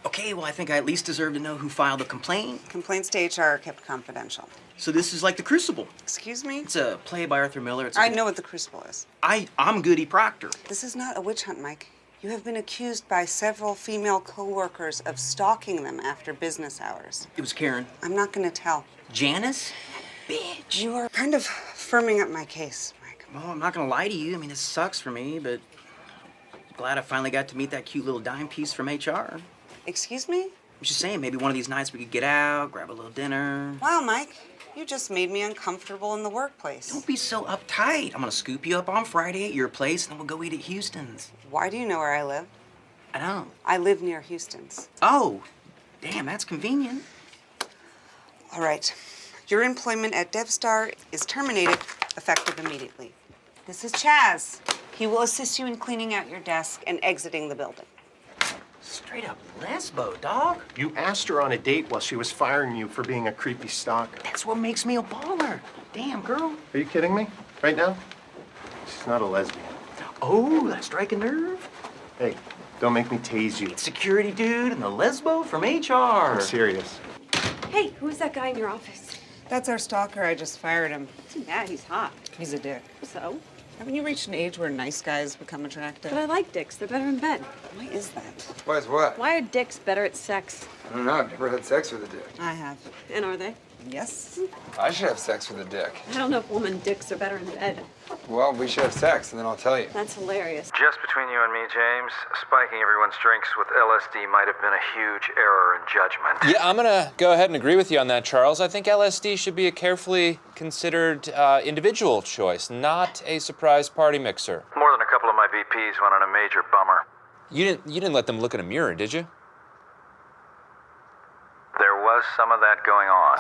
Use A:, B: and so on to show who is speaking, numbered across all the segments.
A: Okay, well, I think I at least deserve to know who filed the complaint.
B: Complaints to HR are kept confidential.
A: So this is like The Crucible.
B: Excuse me?
A: It's a play by Arthur Miller.
B: I know what The Crucible is.
A: I'm Goody Proctor.
B: This is not a witch hunt, Mike. You have been accused by several female co-workers of stalking them after business hours.
A: It was Karen.
B: I'm not going to tell.
A: Janice? Bitch.
B: You are kind of firming up my case, Mike.
A: Well, I'm not gonna lie to you. I mean, this sucks for me, but glad I finally got to meet that cute little dime piece from HR.
B: Excuse me?
A: I'm just saying, maybe one of these nights we could get out, grab a little dinner.
B: Wow, Mike. You just made me uncomfortable in the workplace.
A: Don't be so uptight. I'm gonna scoop you up on Friday at your place, and then we'll go eat at Houston's.
B: Why do you know where I live?
A: I don't.
B: I live near Houston's.
A: Oh, damn, that's convenient.
B: All right. Your employment at DevStar is terminated, effective immediately. This is Chaz. He will assist you in cleaning out your desk and exiting the building.
A: Straight up lesbo, dog.
C: You asked her on a date while she was firing you for being a creepy stalker.
A: That's what makes me a baller. Damn, girl.
C: Are you kidding me? Right now? She's not a lesbian.
A: Oh, that strike a nerve?
C: Hey, don't make me tase you.
A: Security dude and the lesbo from HR.
C: I'm serious.
D: Hey, who's that guy in your office?
B: That's our stalker. I just fired him.
D: Too bad, he's hot.
B: He's a dick.
D: So?
B: Haven't you reached an age where nice guys become attractive?
D: But I like dicks. They're better in bed.
B: Why is that?
E: Why is what?
D: Why are dicks better at sex?
E: I don't know. I've never had sex with a dick.
B: I have.
D: And are they?
B: Yes.
E: I should have sex with a dick.
D: I don't know if woman dicks are better in bed.
E: Well, we should have sex, and then I'll tell you.
D: That's hilarious.
F: Just between you and me, James, spiking everyone's drinks with LSD might have been a huge error in judgment.
G: Yeah, I'm gonna go ahead and agree with you on that, Charles. I think LSD should be a carefully considered individual choice, not a surprise party mixer.
F: More than a couple of my VPs went on a major bummer.
G: You didn't let them look in a mirror, did you?
F: There was some of that going on.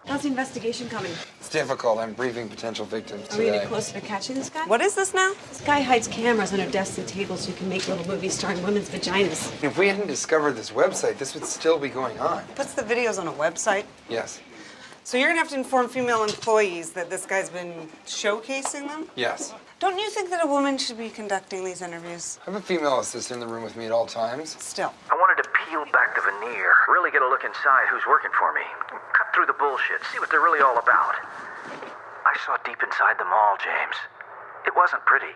D: How's the investigation coming?
E: It's difficult. I'm briefing potential victims
D: Are we
E: today.
D: any closer to catching this guy?
B: What is this now?
D: This guy hides cameras under desks and tables so you can make little movies starring women's vaginas.
E: If we hadn't discovered this website, this would still be going on.
B: Puts the videos on a website.
E: Yes.
B: So you're gonna have to inform female employees that this guy's been showcasing them?
E: Yes.
B: Don't you think that a woman should be conducting these interviews?
E: I have a female assistant in the room with me at all times.
B: Still.
F: I wanted to peel back the veneer, really get a look inside who's working for me, cut through the bullshit, see what they're really all about. I saw deep inside them all, James. It wasn't pretty.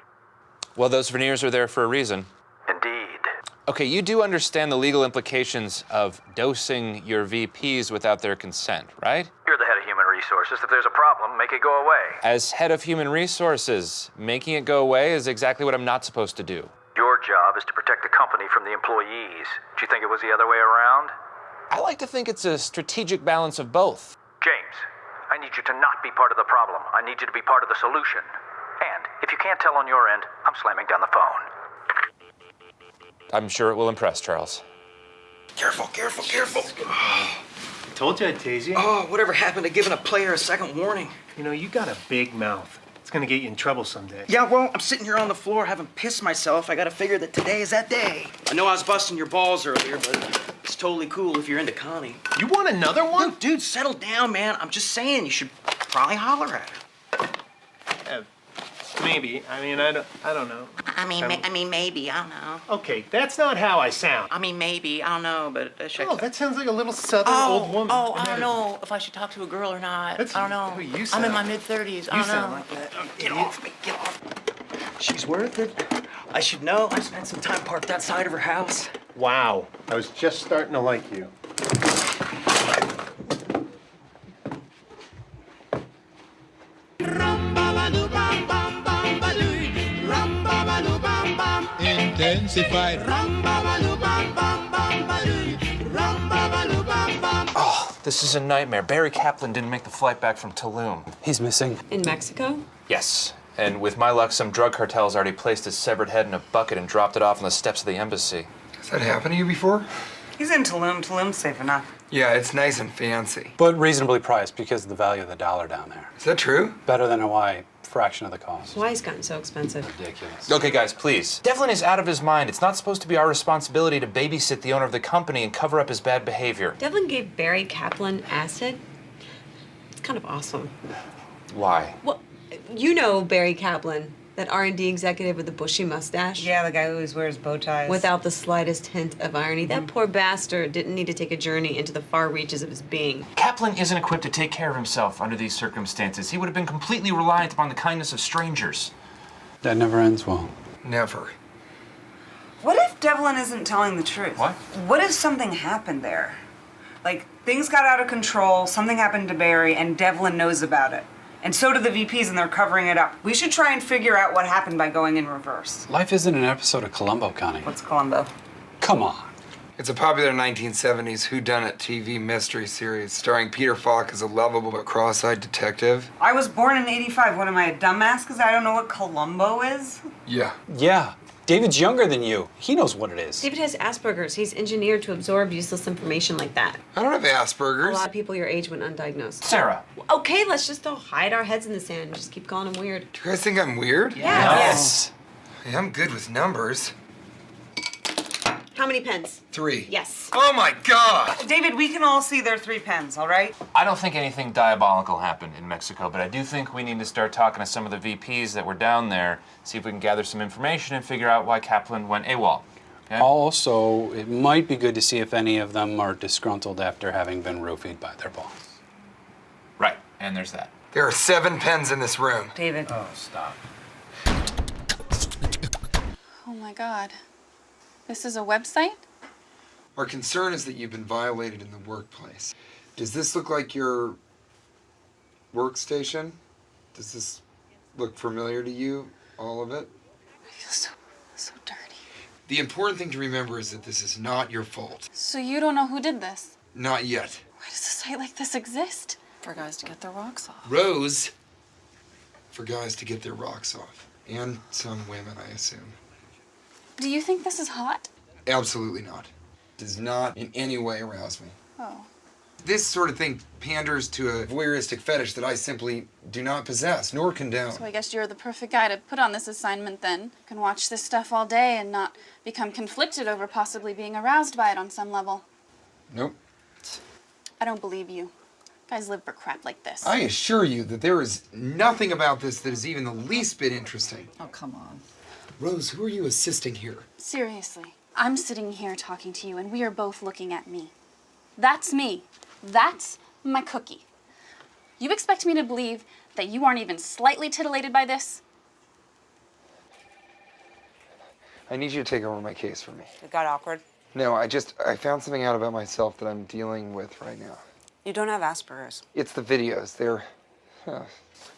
G: Well, those veneers are there for a reason.
F: Indeed.
G: Okay, you do understand the legal implications of dosing your VPs without their consent, right?
F: You're the head of human resources. If there's a problem, make it go away.
G: As head of human resources, making it go away is exactly what I'm not supposed to do.
F: Your job is to protect the company from the employees. Do you think it was the other way around?
G: I like to think it's a strategic balance of both.
F: James, I need you to not be part of the problem. I need you to be part of the solution. And if you can't tell on your end, I'm slamming down the phone.
G: I'm sure it will impress, Charles.
A: Careful, careful, careful.
C: Told you I'd tase you.
A: Oh, whatever happened to giving a player a second warning?
C: You know, you got a big mouth. It's gonna get you in trouble someday.
A: Yeah, well, I'm sitting here on the floor having pissed myself. I gotta figure that today is that day. I know I was busting your balls earlier, but it's totally cool if you're into Connie.
C: You want another one?
A: Dude, settle down, man. I'm just saying you should probably holler at her.
C: Maybe. I mean, I don't know.
A: I mean, maybe. I don't know.
C: Okay, that's not how I sound.
A: I mean, maybe. I don't know, but
C: Oh, that sounds like a little southern old woman.
A: I don't know if I should talk to a girl or not.
C: That's
A: I don't know.
C: who you
A: I'm
C: sound.
A: in my mid-30s. I
C: You
A: don't
C: sound
A: know.
C: like that.
A: Get off me. Get off. She's worth it. I should know. I spent some time parked outside of her house.
C: Wow. I was just starting to like you.
H: Intensified.
G: Oh, this is a nightmare. Barry Kaplan didn't make the flight back from Tulum.
I: He's missing.
D: In Mexico?
G: Yes. And with my luck, some drug cartel's already placed his severed head in a bucket and dropped it off on the steps of the embassy.
E: Has that happened to you before?
B: He's in Tulum. Tulum's safe enough.
E: Yeah, it's nice and fancy.
I: But reasonably priced because of the value of the dollar down there.
E: Is that true?
I: Better than Hawaii, fraction of the cost.
D: Why's gotten so expensive?
I: Ridiculous.
G: Okay, guys, please. Devlin is out of his mind. It's not supposed to be our responsibility to babysit the owner of the company and cover up his bad behavior.
D: Devlin gave Barry Kaplan acid. It's kind of awesome.
G: Why?
D: Well, you know Barry Kaplan. That R&D executive with the bushy mustache?
B: Yeah, the guy who always wears bow ties.
D: Without the slightest hint of irony. That poor bastard didn't need to take a journey into the far reaches of his being.
G: Kaplan isn't equipped to take care of himself under these circumstances. He would have been completely reliant upon the kindness of strangers.
I: That never ends well.
E: Never.
B: What if Devlin isn't telling the truth?
G: What?
B: What if something happened there? Like, things got out of control, something happened to Barry, and Devlin knows about it. And so do the VPs, and they're covering it up. We should try and figure out what happened by going in reverse.
I: Life isn't an episode of Columbo, Connie.
B: What's Columbo?
I: Come on.
E: It's a popular 1970s whodunit TV mystery series starring Peter Falk as a lovable but cross-eyed detective.
B: I was born in '85. What am I, a dumbass because I don't know what Columbo is?
E: Yeah.
I: Yeah. David's younger than you. He knows what it is.
D: David has Asperger's. He's engineered to absorb useless information like that.
E: I don't have
D: A
E: Asperger's.
D: lot of people your age went undiagnosed.
G: Sarah.
D: Okay, let's just all hide our heads in the sand and just keep calling him weird.
E: Do you guys think I'm weird?
D: Yes.
E: Hey, I'm good with numbers.
D: How many pens?
E: 3.
D: Yes.
E: Oh my God!
B: David, we can all see their 3 pens, all right?
G: I don't think anything diabolical happened in Mexico, but I do think we need to start talking to some of the VPs that were down there, see if we can gather some information and figure out why Kaplan went AWOL. Okay?
I: Also, it might be good to see if any of them are disgruntled after having been roofied by their boss.
G: Right, and there's that.
E: There are 7 pens in this room.
B: David.
G: Oh, stop.
J: Oh my God. This is a website?
E: Our concern is that you've been violated in the workplace. Does this look like your workstation? Does this look familiar to you, all of it?
J: I feel so dirty.
E: The important thing to remember is that this is not your fault.
J: So you don't know who did this?
E: Not yet.
J: Why does a site like this exist? For guys to get their rocks off.
E: Rose, for guys to get their rocks off. And some women, I assume.
J: Do you think this is hot?
E: Absolutely not. Does not in any way arouse me.
J: Oh.
E: This sort of thing panders to a voyeuristic fetish that I simply do not possess, nor condone.
J: So I guess you're the perfect guy to put on this assignment then. You can watch this stuff all day and not become conflicted over possibly being aroused by it on some level.
E: Nope.
J: I don't believe you. Guys live for crap like this.
E: I assure you that there is nothing about this that is even the least bit interesting.
J: Oh, come on.
E: Rose, who are you assisting here?
J: Seriously. I'm sitting here talking to you and we are both looking at me. That's me. That's my cookie. You expect me to believe that you aren't even slightly titillated by this?
E: I need you to take over my case for me.
B: It got awkward.
E: No, I found something out about myself that I'm dealing with right now.
B: You don't have Asperger's.
E: It's the videos. They're...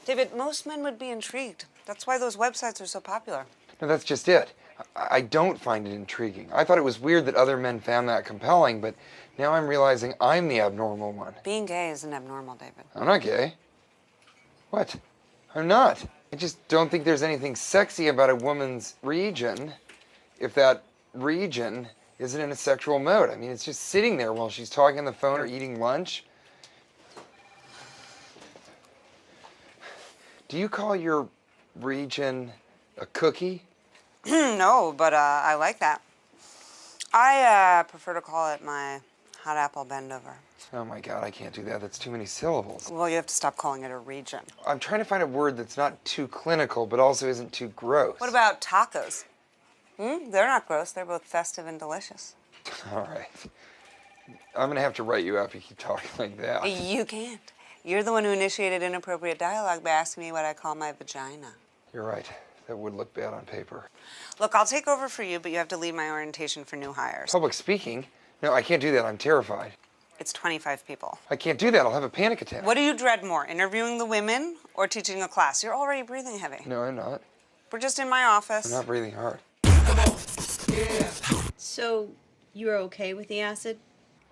B: David, most men would be intrigued. That's why those websites are so popular.
E: No, that's just it. I don't find it intriguing. I thought it was weird that other men found that compelling, but now I'm realizing I'm the abnormal one.
B: Being gay isn't abnormal, David.
E: I'm not gay. What? I'm not. I just don't think there's anything sexy about a woman's region if that region isn't in a sexual mode. I mean, it's just sitting there while she's talking on the phone or eating lunch. Do you call your region a cookie?
B: No, but I like that. I prefer to call it my hot apple bend over.
E: Oh my God, I can't do that. That's too many syllables.
B: Well, you have to stop calling it a region.
E: I'm trying to find a word that's not too clinical, but also isn't too gross.
B: What about tacos? They're not gross. They're both festive and delicious.
E: All right. I'm gonna have to write you up if you keep talking like that.
B: You can't. You're the one who initiated inappropriate dialogue by asking me what I call my vagina.
E: You're right. That would look bad on paper.
B: Look, I'll take over for you, but you have to lead my orientation for new hires.
E: Public speaking? No, I can't do that. I'm terrified.
B: It's 25 people.
E: I can't do that. I'll have a panic attack.
B: What do you dread more, interviewing the women or teaching a class? You're already breathing heavy.
E: No, I'm not.
B: We're just in my office.
E: I'm not breathing hard.
D: So, you're okay with the acid?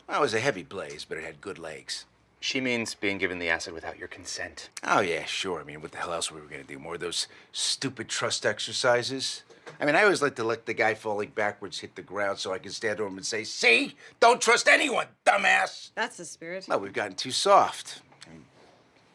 K: Well, it was a heavy blaze, but it had good legs.
L: She means being given the acid without your consent.
K: Oh, yeah, sure. I mean, what the hell else were we going to do? More of those stupid trust exercises? I mean, I always like to let the guy falling backwards hit the ground so I can stand over him and say, see? Don't trust anyone, dumbass!
D: That's the spirit.
K: Well, we've gotten too soft. I mean,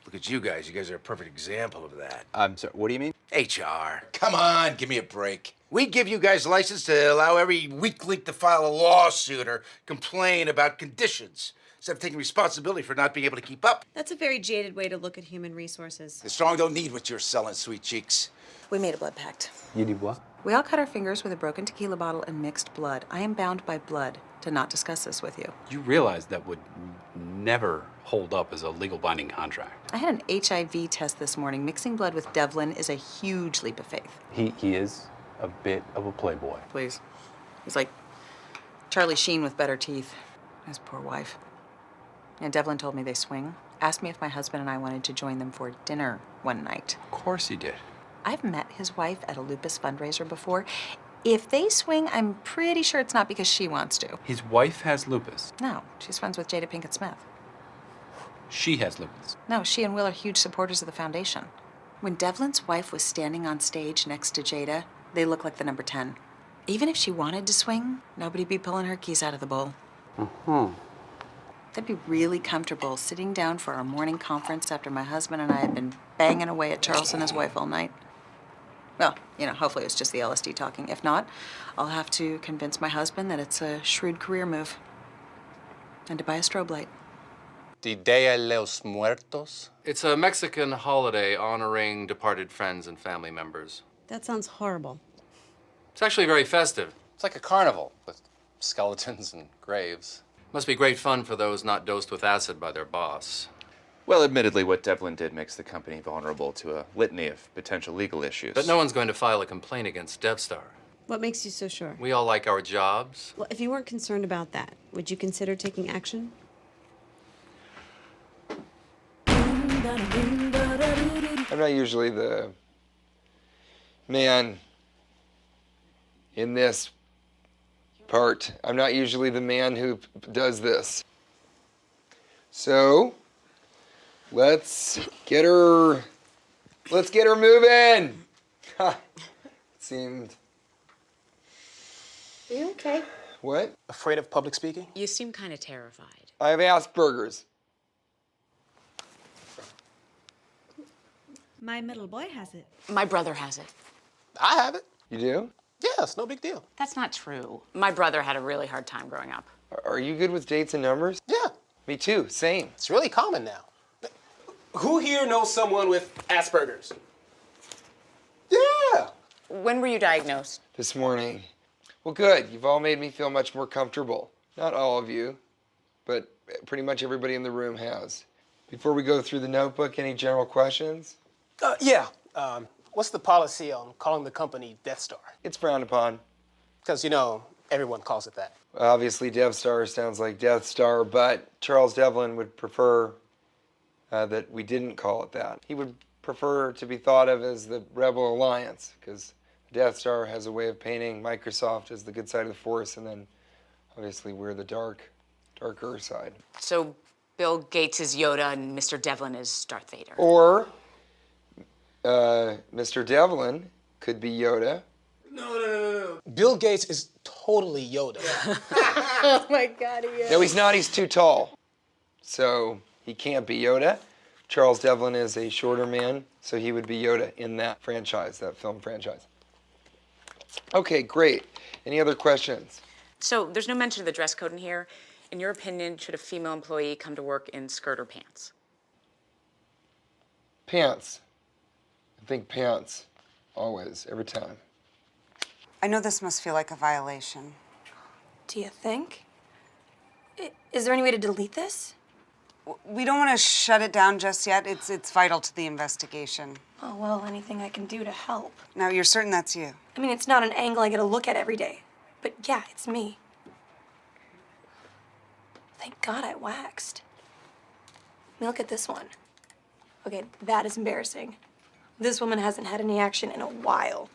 K: look at you guys. You guys are a perfect example of that.
L: I'm sorry, what do you mean?
K: HR. Come on, give me a break. We give you guys license to allow every weak link to file a lawsuit or complain about conditions. instead of taking responsibility for not being able to keep up.
D: That's a very jaded way to look at human resources.
K: The strong don't need what you're selling, sweet cheeks.
M: We made a blood pact.
I: You did what?
M: We all cut our fingers with a broken tequila bottle and mixed blood. I am bound by blood to not discuss this with you.
I: You realize that would never hold up as a legal binding contract.
M: I had an HIV test this morning. Mixing blood with Devlin is a huge leap of faith.
I: He is a bit of a playboy.
M: Please. He's like Charlie Sheen with better teeth. His poor wife. And Devlin told me they swing. Asked me if my husband and I wanted to join them for dinner one night.
I: Of course he did.
M: I've met his wife at a lupus fundraiser before. If they swing, I'm pretty sure it's not because she wants to.
I: His wife has lupus.
M: No, she's friends with Jada Pinkett Smith.
I: She has lupus.
M: No, she and Will are huge supporters of the foundation. When Devlin's wife was standing on stage next to Jada, they looked like the number 10. Even if she wanted to swing, nobody'd be pulling her keys out of the bowl. They'd be really comfortable sitting down for our morning conference after my husband and I had been banging away at Charles and his wife all night. Well, you know, hopefully it's just the LSD talking. If not, I'll have to convince my husband that it's a shrewd career move. And to buy a strobe light.
N: The Dia de los Muertos?
O: It's a Mexican holiday honoring departed friends and family members.
D: That sounds horrible.
O: It's actually very festive.
N: It's like a carnival with skeletons and graves.
O: Must be great fun for those not dosed with acid by their boss.
L: Well, admittedly, what Devlin did makes the company vulnerable to a litany of potential legal issues.
O: But no one's going to file a complaint against DevStar.
D: What makes you so sure?
O: We all like our jobs.
D: Well, if you weren't concerned about that, would you consider taking action?
E: I'm not usually the man in this part. I'm not usually the man who does this. So, let's get her moving. Ha, seemed.
P: Are you okay?
E: What?
N: Afraid of public speaking?
P: You seem kind of terrified.
E: I have Asperger's.
Q: My middle boy has it.
P: My brother has it.
N: I have it.
E: You do?
N: Yeah, it's no big deal.
P: That's not true. My brother had a really hard time growing up.
E: Are you good with dates and numbers?
N: Yeah.
E: Me too, same.
N: It's really common now. Who here knows someone with Asperger's? Yeah.
P: When were you diagnosed?
E: This morning. Well, good. You've all made me feel much more comfortable. Not all of you, but pretty much everybody in the room has. Before we go through the notebook, any general questions?
N: Yeah. What's the policy on calling the company Death Star?
E: It's frowned upon.
N: Because, you know, everyone calls it that.
E: Obviously, Dev Star sounds like Death Star, but Charles Devlin would prefer that we didn't call it that. He would prefer to be thought of as the Rebel Alliance, because Death Star has a way of painting Microsoft as the good side of the Force, and then obviously we're the darker side.
P: So Bill Gates is Yoda and Mr. Devlin is Darth Vader.
E: Or Mr. Devlin could be Yoda.
N: No. Bill Gates is totally Yoda.
Q: Oh my God, he is.
E: No, he's not. He's too tall. So he can't be Yoda. Charles Devlin is a shorter man, so he would be Yoda in that franchise, that film franchise. Okay, great. Any other questions?
P: So there's no mention of the dress code in here. In your opinion, should a female employee come to work in skirt or pants?
E: Pants. I think pants. Always, every time.
B: I know this must feel like a violation.
Q: Do you think? Is there any way to delete this?
B: We don't want to shut it down just yet. It's vital to the investigation.
Q: Oh, well, anything I can do to help.
B: Now, you're certain that's you?
Q: I mean, it's not an angle I get to look at every day. But yeah, it's me. Thank God I waxed. I mean, look at this one. Okay, that is embarrassing. This woman hasn't had any action in a while.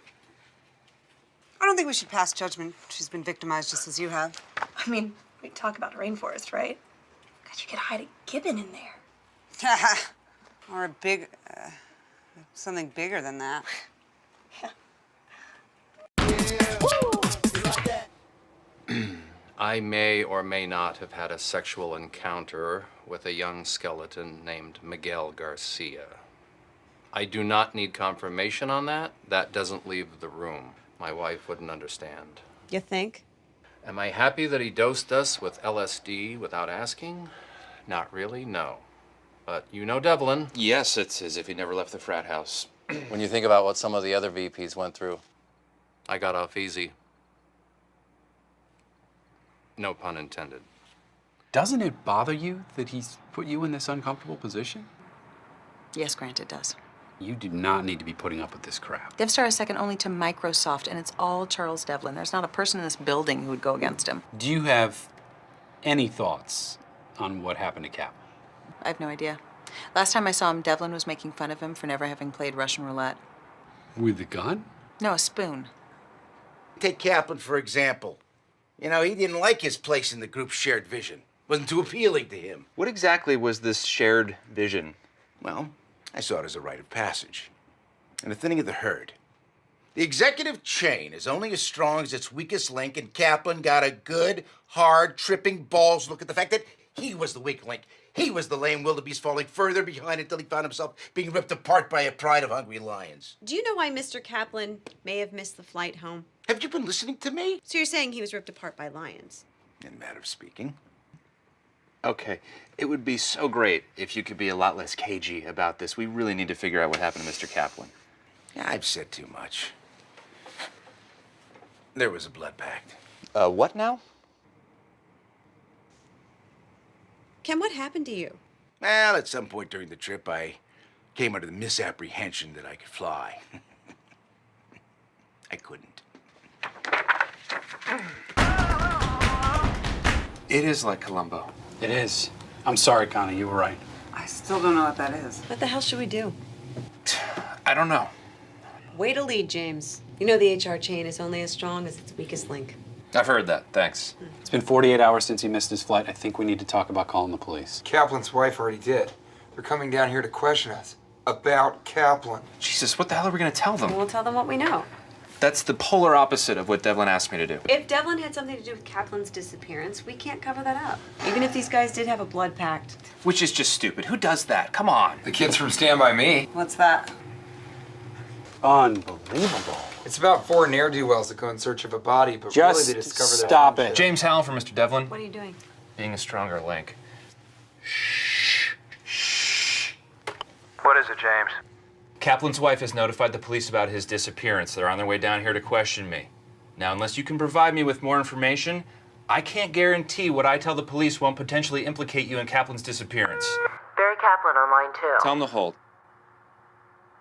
B: I don't think we should pass judgment. She's been victimized just as you have.
Q: I mean, we talk about rainforest, right? God, you could hide a gibbon in there.
B: Or a big, something bigger than that.
O: I may or may not have had a sexual encounter with a young skeleton named Miguel Garcia. I do not need confirmation on that. That doesn't leave the room. My wife wouldn't understand.
D: You think?
O: Am I happy that he dosed us with LSD without asking? Not really, no. But you know Devlin.
L: Yes, it's as if he never left the frat house.
O: When you think about what some of the other VPs went through, I got off easy. No pun intended.
I: Doesn't it bother you that he's put you in this uncomfortable position?
M: Yes, Grant, it does.
I: You do not need to be putting up with this crap.
M: DevStar is second only to Microsoft, and it's all Charles Devlin. There's not a person in this building who would go against him.
I: Do you have any thoughts on what happened to Cap?
M: I have no idea. Last time I saw him, Devlin was making fun of him for never having played Russian roulette.
I: With the gun?
M: No, a spoon.
K: Take Kaplan, for example. You know, he didn't like his place in the group's shared vision. Wasn't too appealing to him.
L: What exactly was this shared vision?
K: Well, I saw it as a rite of passage. And a thinning of the herd. The executive chain is only as strong as its weakest link, and Kaplan got a good, hard, tripping balls look at the fact that he was the weak link. He was the lame wildebeest falling further behind until he found himself being ripped apart by a pride of hungry lions.
D: Do you know why Mr. Kaplan may have missed the flight home?
K: Have you been listening to me?
D: So you're saying he was ripped apart by lions?
K: In a matter of speaking.
L: Okay, it would be so great if you could be a lot less cagey about this. We really need to figure out what happened to Mr. Kaplan.
K: Yeah, I've said too much. There was a blood pact.
L: What now?
D: Ken, what happened to you?
K: Well, at some point during the trip, I came under the misapprehension that I could fly. I couldn't.
L: It is like Columbo.
I: It is. I'm sorry, Connie, you were right.
B: I still don't know what that is.
D: What the hell should we do?
L: I don't know.
D: Way to lead, James. You know the HR chain is only as strong as its weakest link.
G: I've heard that. Thanks.
I: It's been 48 hours since he missed his flight. I think we need to talk about calling the police.
E: Kaplan's wife already did. They're coming down here to question us about Kaplan.
G: Jesus, what the hell are we going to tell them?
D: We'll tell them what we know.
G: That's the polar opposite of what Devlin asked me to do.
D: If Devlin had something to do with Kaplan's disappearance, we can't cover that up. Even if these guys did have a blood pact.
G: Which is just stupid. Who does that? Come on.
E: The kids from Stand By Me.
B: What's that?
I: Unbelievable.
E: It's about 4 ne'er-do-wells that go in search of a body, but
I: Just
E: really they discover their
I: stop
E: friendship.
I: it.
G: James Howell for Mr. Devlin.
D: What are you doing?
G: Being a stronger link.
F: What is it, James?
G: Kaplan's wife has notified the police about his disappearance. They're on their way down here to question me. Now, unless you can provide me with more information, I can't guarantee what I tell the police won't potentially implicate you in Kaplan's disappearance.
R: Barry Kaplan on line 2.
L: Tell him to hold.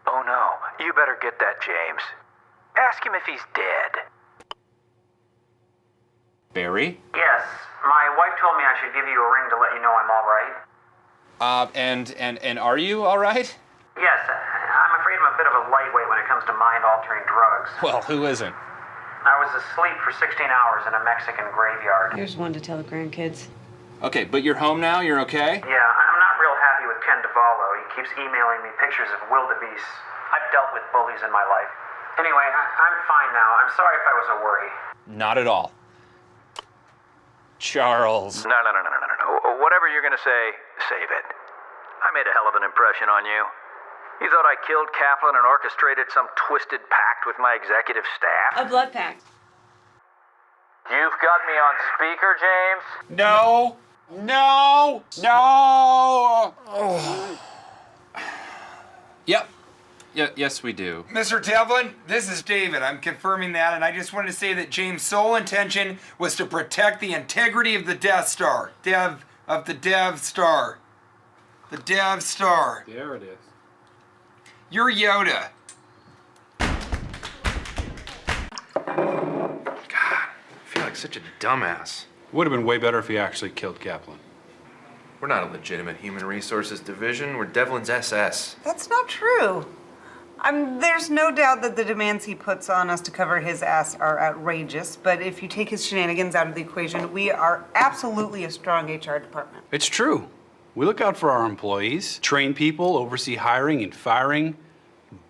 F: Oh no, you better get that, James. Ask him if he's dead.
G: Barry?
F: Yes, my wife told me I should give you a ring to let you know I'm all right.
G: And are you all right?
F: Yes, I'm afraid I'm a bit of a lightweight when it comes to mind-altering drugs.
G: Well, who isn't?
F: I was asleep for 16 hours in a Mexican graveyard.
D: Here's one to tell the grandkids.
G: Okay, but you're home now? You're okay?
F: Yeah, I'm not real happy with Ken DeValo. He keeps emailing me pictures of wildebeests. I've dealt with bullies in my life. Anyway, I'm fine now. I'm sorry if I was a worry.
G: Not at all. Charles.
F: No. Whatever you're gonna say, save it. I made a hell of an impression on you. You thought I killed Kaplan and orchestrated some twisted pact with my executive staff?
D: A blood pact.
F: You've got me on speaker, James?
G: No! Yep. Yes, we do.
E: Mr. Devlin, this is David. I'm confirming that, and I just wanted to say that James' sole intention was to protect the integrity of the Death Star. The Dev Star. The Dev Star.
I: There it is.
E: You're Yoda.
G: I feel like such a dumbass.
I: Would have been way better if he actually killed Kaplan.
G: We're not a legitimate human resources division. We're Devlin's SS.
B: That's not true. There's no doubt that the demands he puts on us to cover his ass are outrageous, but if you take his shenanigans out of the equation, we are absolutely a strong HR department.
I: It's true. We look out for our employees, train people, oversee hiring and firing,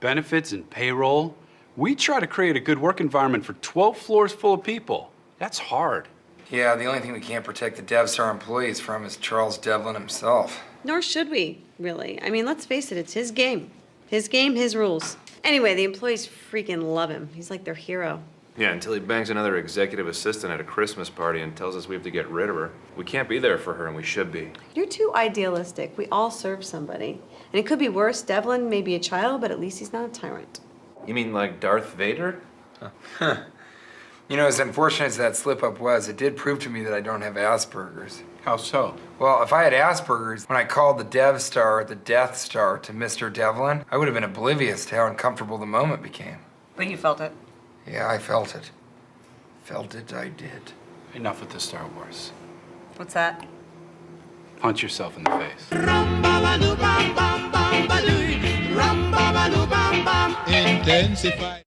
I: benefits and payroll. We try to create a good work environment for 12 floors full of people. That's hard.
E: Yeah, the only thing we can't protect the DevStar employees from is Charles Devlin himself.
D: Nor should we, really. I mean, let's face it, it's his game. His game, his rules. Anyway, the employees freaking love him. He's like their hero.
G: Yeah, until he bangs another executive assistant at a Christmas party and tells us we have to get rid of her. We can't be there for her, and we should be.
D: You're too idealistic. We all serve somebody. And it could be worse. Devlin may be a child, but at least he's not a tyrant.
G: You mean like Darth Vader?
E: Huh. You know, as unfortunate as that slip-up was, it did prove to me that I don't have Asperger's.
I: How so?
E: Well, if I had Asperger's, when I called the Dev Star the Death Star to Mr. Devlin, I would have been oblivious to how uncomfortable the moment became.
B: But you felt it.
E: Yeah, I felt it. Felt it, I did.
I: Enough with the Star Wars.
B: What's that?
I: Punch yourself in the face.
H: Intensify.